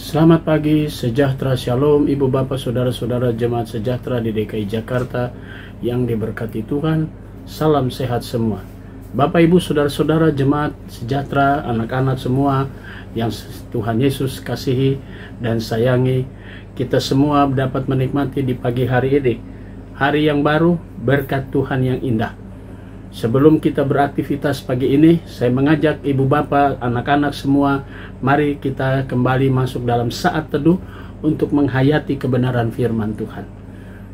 Selamat pagi, sejahtera, shalom, ibu bapak, saudara-saudara jemaat sejahtera di DKI Jakarta yang diberkati Tuhan. Salam sehat semua. Bapak ibu saudara-saudara jemaat sejahtera, anak-anak semua yang Tuhan Yesus kasihi dan sayangi, kita semua dapat menikmati di pagi hari ini, hari yang baru, berkat Tuhan yang indah. Sebelum kita beraktivitas pagi ini, saya mengajak ibu bapak, anak-anak semua, mari kita kembali masuk dalam saat teduh untuk menghayati kebenaran firman Tuhan.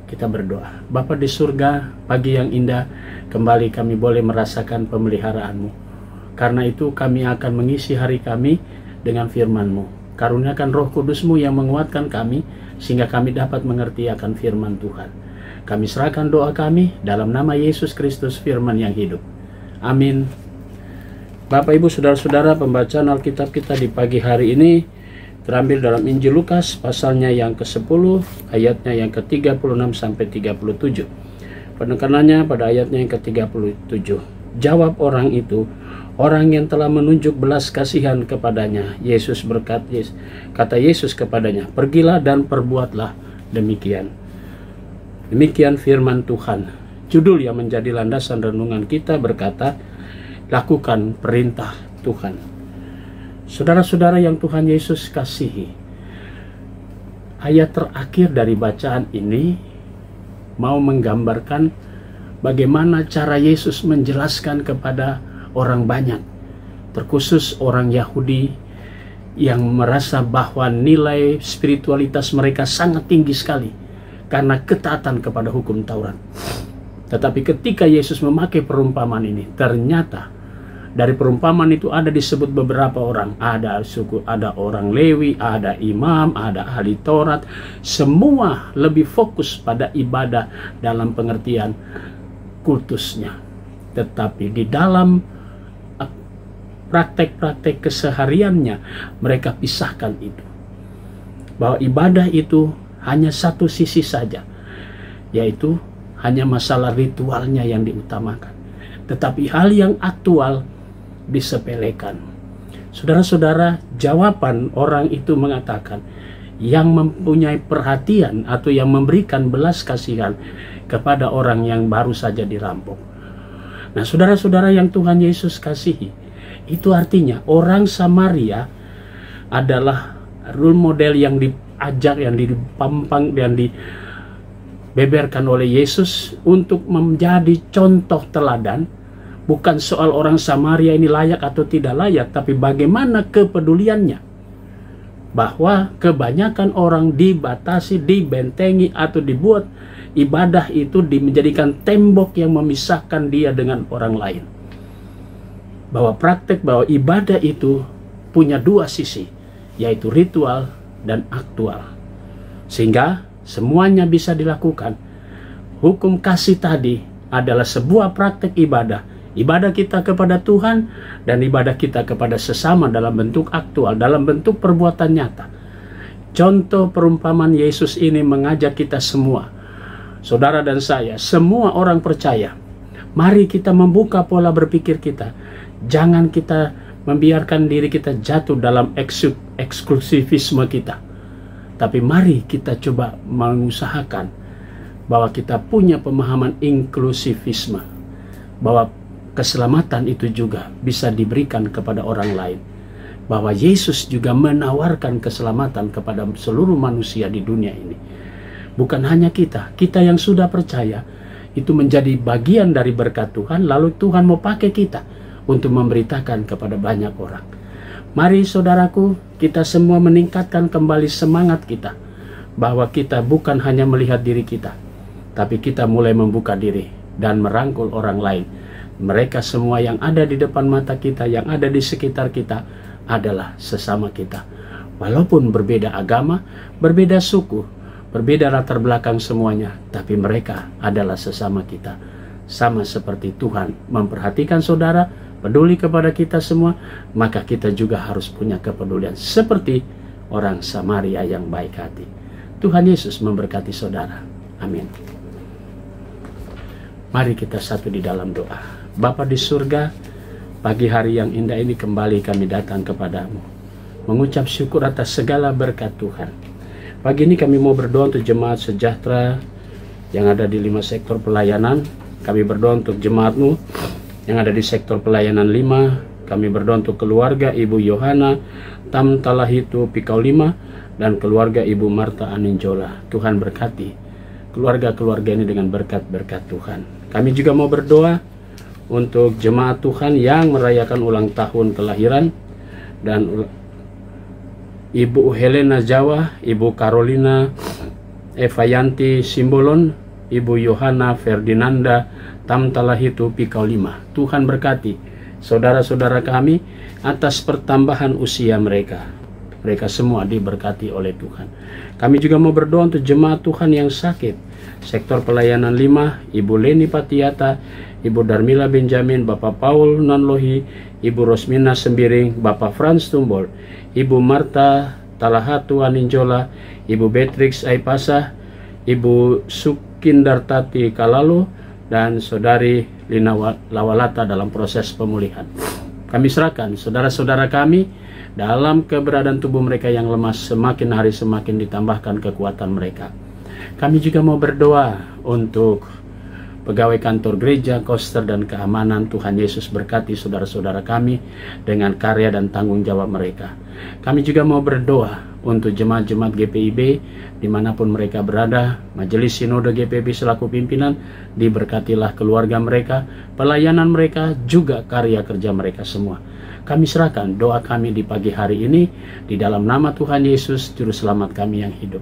Kita berdoa. Bapa di surga, pagi yang indah, kembali kami boleh merasakan pemeliharaan-Mu. Karena itu kami akan mengisi hari kami dengan firman-Mu. Karuniakan Roh Kudus-Mu yang menguatkan kami, sehingga kami dapat mengerti akan firman Tuhan. Kami serahkan doa kami dalam nama Yesus Kristus, firman yang hidup. Amin. Bapak ibu saudara-saudara, pembacaan Alkitab kita di pagi hari ini terambil dalam Injil Lukas pasalnya yang ke-10, ayatnya yang ke-36 sampai 37. Penekanannya pada ayatnya yang ke-37. Jawab orang itu, orang yang telah menunjuk belas kasihan kepadanya. Kata Yesus kepadanya, pergilah dan perbuatlah demikian. Demikian firman Tuhan. Judul yang menjadi landasan renungan kita berkata, lakukan perintah Tuhan. Saudara-saudara yang Tuhan Yesus kasihi, ayat terakhir dari bacaan ini mau menggambarkan bagaimana cara Yesus menjelaskan kepada orang banyak, terkhusus orang Yahudi yang merasa bahwa nilai spiritualitas mereka sangat tinggi sekali karena ketaatan kepada hukum Taurat. Tetapi ketika Yesus memakai perumpamaan ini, ternyata dari perumpamaan itu ada disebut beberapa orang. Ada orang Lewi, ada imam, ada ahli Taurat. Semua lebih fokus pada ibadah dalam pengertian kultusnya. Tetapi di dalam praktek-praktek kesehariannya, mereka pisahkan itu. Bahwa ibadah itu hanya satu sisi saja, yaitu hanya masalah ritualnya yang diutamakan. Tetapi hal yang aktual disepelekan. Saudara-saudara, jawaban orang itu mengatakan, yang mempunyai perhatian atau yang memberikan belas kasihan kepada orang yang baru saja dirampok. Nah, saudara-saudara yang Tuhan Yesus kasihi, itu artinya orang Samaria adalah role model yang diajak, yang dipampang, yang dibeberkan oleh Yesus untuk menjadi contoh teladan. Bukan soal orang Samaria ini layak atau tidak layak, tapi bagaimana kepeduliannya. Bahwa kebanyakan orang dibatasi, dibentengi, atau dibuat ibadah itu menjadikan tembok yang memisahkan dia dengan orang lain. Bahwa praktek, bahwa ibadah itu punya dua sisi, yaitu ritual dan aktual. Sehingga semuanya bisa dilakukan. Hukum kasih tadi adalah sebuah praktek ibadah. Ibadah kita kepada Tuhan dan ibadah kita kepada sesama dalam bentuk aktual, dalam bentuk perbuatan nyata. Contoh perumpamaan Yesus ini mengajak kita semua, saudara dan saya, semua orang percaya. Mari kita membuka pola berpikir kita. Jangan kita membiarkan diri kita jatuh dalam eksklusivisme kita. Tapi mari kita coba mengusahakan bahwa kita punya pemahaman inklusivisme. Bahwa keselamatan itu juga bisa diberikan kepada orang lain. Bahwa Yesus juga menawarkan keselamatan kepada seluruh manusia di dunia ini. Bukan hanya kita yang sudah percaya, itu menjadi bagian dari berkat Tuhan, lalu Tuhan mau pakai kita untuk memberitakan kepada banyak orang. Mari saudaraku, kita semua meningkatkan kembali semangat kita, bahwa kita bukan hanya melihat diri kita, tapi kita mulai membuka diri dan merangkul orang lain. Mereka semua yang ada di depan mata kita, yang ada di sekitar kita, adalah sesama kita. Walaupun berbeda agama, berbeda suku, berbeda latar belakang semuanya, tapi mereka adalah sesama kita. Sama seperti Tuhan memperhatikan saudara, peduli kepada kita semua, maka kita juga harus punya kepedulian seperti orang Samaria yang baik hati. Tuhan Yesus memberkati saudara. Amin. Mari kita satu di dalam doa. Bapa di surga, pagi hari yang indah ini kembali kami datang kepadamu. mengucap syukur atas segala berkat Tuhan. Pagi ini kami mau berdoa untuk jemaat sejahtera yang ada di 5 sektor pelayanan. Kami berdoa untuk jemaatmu yang ada di sektor pelayanan 5. Kami berdoa untuk keluarga Ibu Yohana Tam Talahitu Pikau 5 dan keluarga Ibu Marta Aninjola. Tuhan berkati keluarga-keluarga ini dengan berkat-berkat Tuhan. Kami juga mau berdoa untuk jemaat Tuhan yang merayakan ulang tahun kelahiran, dan Ibu Helena Jawa, Ibu Carolina Evayanti Simbolon, Ibu Yohana Ferdinanda Tam Talahitu Pikau 5. Tuhan berkati saudara-saudara kami atas pertambahan usia mereka. Mereka semua diberkati oleh Tuhan. Kami juga mau berdoa untuk jemaat Tuhan yang sakit. Sektor pelayanan 5, Ibu Leni Patiata, Ibu Darmila Benjamin, Bapak Paul Nanlohi, Ibu Rosmina Sembiring, Bapak Franz Tumbol, Ibu Marta Talahatu Aninjola, Ibu Beatrix Aipasa, Ibu Sukindartati Kalalo, dan Saudari Lina Lawalata dalam proses pemulihan. Kami serahkan saudara-saudara kami dalam keberadaan tubuh mereka yang lemah, semakin hari semakin ditambahkan kekuatan mereka. Kami juga mau berdoa untuk pegawai kantor gereja, koster, dan keamanan. Tuhan Yesus berkati saudara-saudara kami dengan karya dan tanggung jawab mereka. Kami juga mau berdoa untuk jemaat-jemaat GPIB dimanapun mereka berada. Majelis Sinode GPIB selaku pimpinan, diberkatilah keluarga mereka, pelayanan mereka, juga karya kerja mereka semua. Kami serahkan doa kami di pagi hari ini di dalam nama Tuhan Yesus, Juru Selamat kami yang hidup.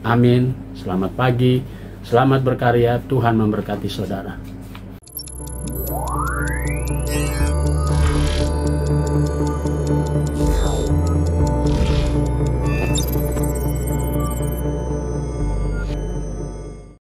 Amin. Selamat pagi, selamat berkarya, Tuhan memberkati saudara.